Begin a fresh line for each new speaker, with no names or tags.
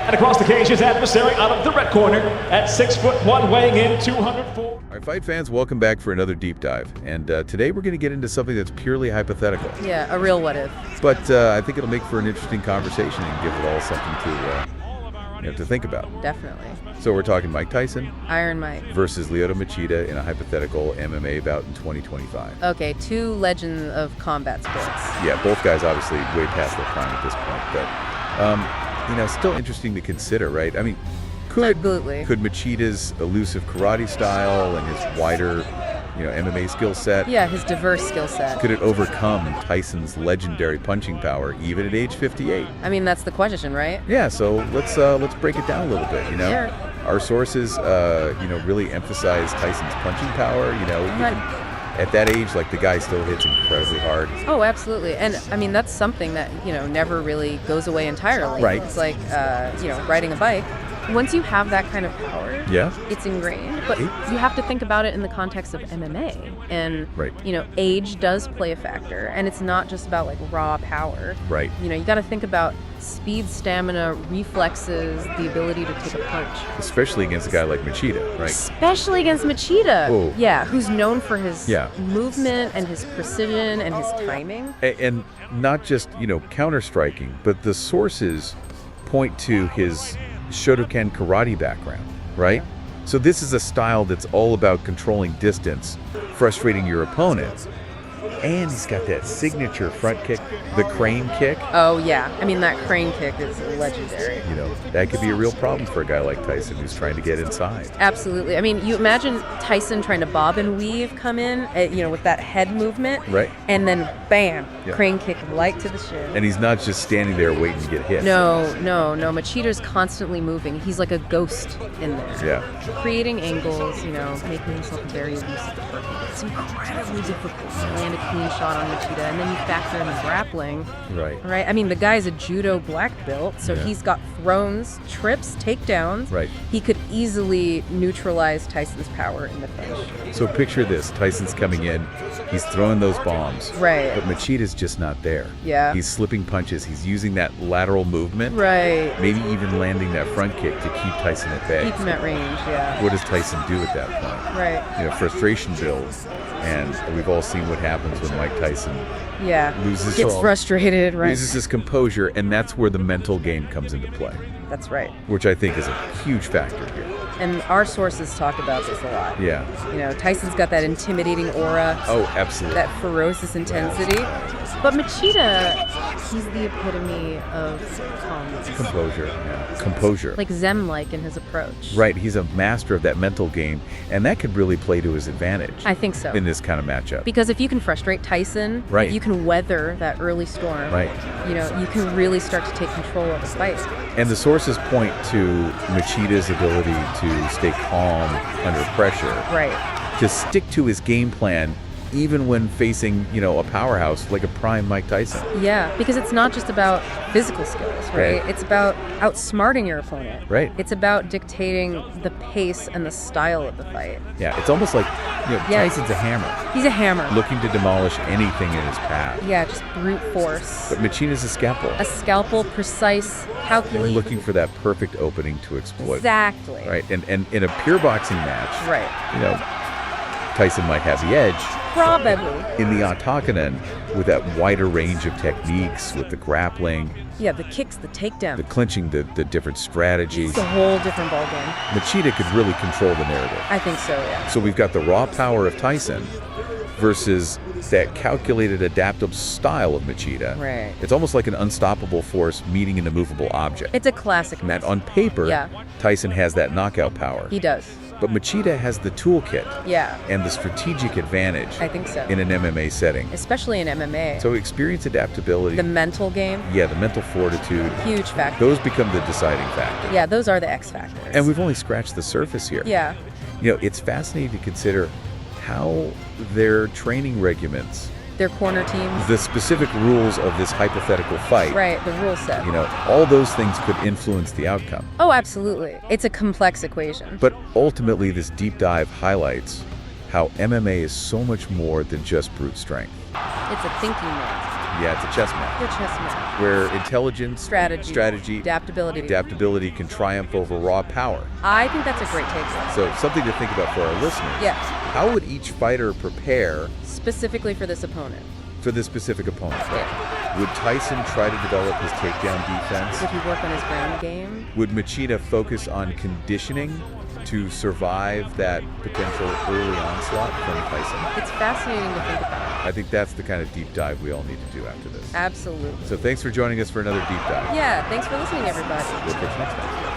And across the cage, his adversary out of the red corner at 6'1", weighing in 204.
All right, fight fans, welcome back for another deep dive. And today we're going to get into something that's purely hypothetical.
Yeah, a real what if.
But I think it'll make for an interesting conversation and give it all something to think about.
Definitely.
So we're talking Mike Tyson
Iron Mike.
versus Lyoto Machida in a hypothetical MMA bout in 2025.
Okay, two legends of combat sports.
Yeah, both guys obviously way past their prime at this point, but still interesting to consider, right? I mean,
Absolutely.
could Machida's elusive karate style and his wider, MMA skill set,
Yeah, his diverse skill set.
could it overcome Tyson's legendary punching power even at age 58?
I mean, that's the question, right?
Yeah, so let's break it down a little bit.
Sure.
Our sources, really emphasize Tyson's punching power. At that age, like, the guy still hits incredibly hard.
Oh, absolutely. And I mean, that's something that, never really goes away entirely.
Right.
It's like, riding a bike. Once you have that kind of power,
Yeah.
it's ingrained. But you have to think about it in the context of MMA. And,
Right.
Age does play a factor. And it's not just about, like, raw power.
Right.
You got to think about speed, stamina, reflexes, the ability to take a punch.
Especially against a guy like Machida, right?
Especially against Machida.
Oh.
Yeah, who's known for his
Yeah.
movement and his precision and his timing.
And not just, counter-striking, but the sources point to his Showdown karate background, right? So this is a style that's all about controlling distance, frustrating your opponent. And he's got that signature front kick, the crane kick.
Oh, yeah. I mean, that crane kick is legendary.
That could be a real problem for a guy like Tyson who's trying to get inside.
Absolutely. I mean, you imagine Tyson trying to bob and weave come in, with that head movement.
Right.
And then, bam,
Yeah.
crane kick right to the shin.
And he's not just standing there waiting to get hit.
No. Machida's constantly moving. He's like a ghost in there.
Yeah.
Creating angles, making himself very elusive. It's incredibly difficult to land a clean shot on Machida, and then you factor in the grappling.
Right.
I mean, the guy's a judo black belt, so
Yeah.
he's got thrones, trips, takedowns.
Right.
He could easily neutralize Tyson's power in the finish.
So picture this. Tyson's coming in. He's throwing those bombs.
Right.
But Machida's just not there.
Yeah.
He's slipping punches. He's using that lateral movement.
Right.
Maybe even landing that front kick to keep Tyson at bay.
Keep him at range, yeah.
What does Tyson do at that point?
Right.
Frustration builds. And we've all seen what happens when Mike Tyson
Yeah.
loses
Gets frustrated, right?
loses his composure, and that's where the mental game comes into play,
That's right.
which I think is a huge factor here.
And our sources talk about this a lot.
Yeah.
Tyson's got that intimidating aura.
Oh, absolutely.
That ferocious intensity. But Machida, he's the epitome of calmness.
Composure. Yeah. Composure.
Like Zen-like in his approach.
Right. He's a master of that mental game, and that could really play to his advantage.
I think so.
In this kind of matchup.
Because if you can frustrate Tyson,
Right.
you can weather that early storm.
Right.
You can really start to take control of the fight.
And the sources point to Machida's ability to stay calm under pressure.
Right.
To stick to his game plan even when facing, a powerhouse like a prime Mike Tyson.
Yeah, because it's not just about physical skills, right?
Right.
It's about outsmarting your opponent.
Right.
It's about dictating the pace and the style of the fight.
Yeah, it's almost like, Tyson's a hammer,
He's a hammer.
looking to demolish anything in his path.
Yeah, just brute force.
But Machida's a scalpel.
A scalpel, precise, calculated.
Looking for that perfect opening to exploit.
Exactly.
Right, and in a pure boxing match,
Right.
Tyson might have the edge.
Probably.
In the octagon, with that wider range of techniques, with the grappling,
Yeah, the kicks, the takedown.
the clinching, the different strategies,
It's a whole different ballgame.
Machida could really control the narrative.
I think so, yeah.
So we've got the raw power of Tyson versus that calculated, adaptive style of Machida.
Right.
It's almost like an unstoppable force meeting an immovable object.
It's a classic.
And that on paper,
Yeah.
Tyson has that knockout power.
He does.
But Machida has the toolkit
Yeah,
and the strategic advantage
I think so.
in an MMA setting.
Especially in MMA.
So experience, adaptability,
The mental game,
the mental fortitude,
huge factor.
those become the deciding factor.
Yeah, those are the X factors.
And we've only scratched the surface here.
Yeah.
It's fascinating to consider how their training regimens,
Their corner teams.
the specific rules of this hypothetical fight,
Right, the rule set.
all those things could influence the outcome.
Oh, absolutely. It's a complex equation.
But ultimately, this deep dive highlights how MMA is so much more than just brute strength.
It's a thinking man's game.
Yeah, it's a chess match
The chess match.
where intelligence,
Strategy. Adaptability.
can triumph over raw power.
I think that's a great takeaway.
So something to think about for our listeners.
Yes.
How would each fighter prepare
Specifically for this opponent.
for this specific opponent? Would Tyson try to develop his takedown defense?
Would he work on his ground game?
Would Machida focus on conditioning to survive that potential early onslaught from Tyson?
It's fascinating to think about.
I think that's the kind of deep dive we all need to do after this.
Absolutely.
So thanks for joining us for another deep dive.
Yeah, thanks for listening, everybody.
We'll catch you next time.